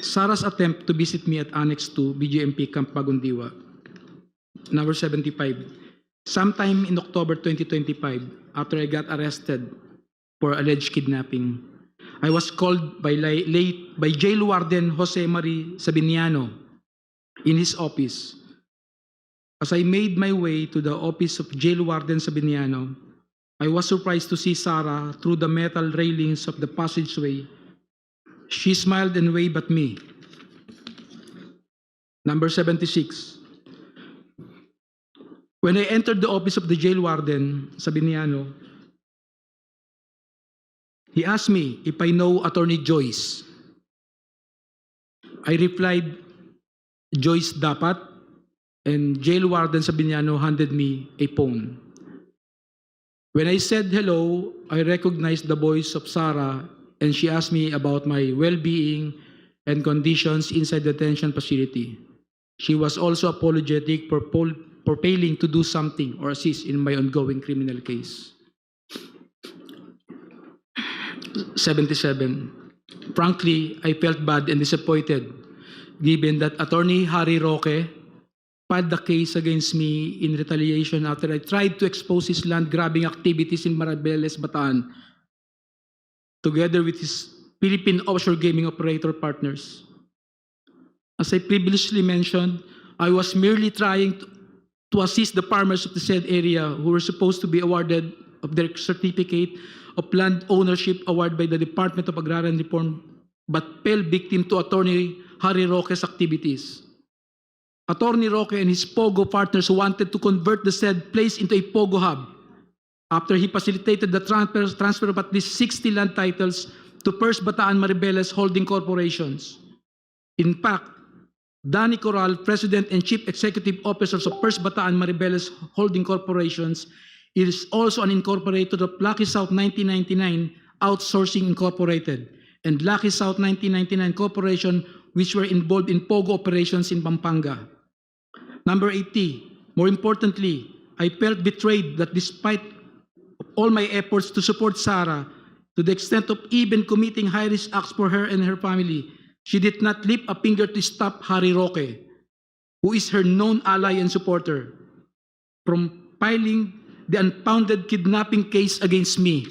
Sarah's attempt to visit me at Annex 2, BGMP Camp Bagundiwa. Number 75. Sometime in October 2025, after I got arrested for alleged kidnapping, I was called by Jail Warden Jose Marie Sabiniano in his office. As I made my way to the office of Jail Warden Sabiniano, I was surprised to see Sarah through the metal railings of the passageway. She smiled and waved at me. Number 76. When I entered the office of the Jail Warden Sabiniano, he asked me if I know Attorney Joyce. I replied, Joyce dapat, and Jail Warden Sabiniano handed me a phone. When I said hello, I recognized the voice of Sarah, and she asked me about my well-being and conditions inside the detention facility. She was also apologetic for failing to do something or assist in my ongoing criminal case. 77. Frankly, I felt bad and disappointed given that Attorney Harry Roque filed the case against me in retaliation after I tried to expose his land-grabbing activities in Maribeles, Bataan, together with his Philippine offshore gaming operator partners. As I previously mentioned, I was merely trying to assist the farmers of the said area who were supposed to be awarded of their certificate of land ownership award by the Department of Agrarian Reform, but fell victim to Attorney Harry Roque's activities. Attorney Roque and his POGO partners wanted to convert the said place into a POGO hub after he facilitated the transfer of at least 60 land titles to First Bataan Maribeles holding corporations. In fact, Danny Corral, President and Chief Executive Officers of First Bataan Maribeles Holding Corporations, is also an incorporator of Lucky South 1999 Outsourcing Incorporated and Lucky South 1999 Corporation, which were involved in POGO operations in Pampanga. Number 80, more importantly, I felt betrayed that despite all my efforts to support Sarah, to the extent of even committing high-risk acts for her and her family, she did not lift a finger to stop Harry Roque, who is her known ally and supporter, from filing the unfounded kidnapping case against me.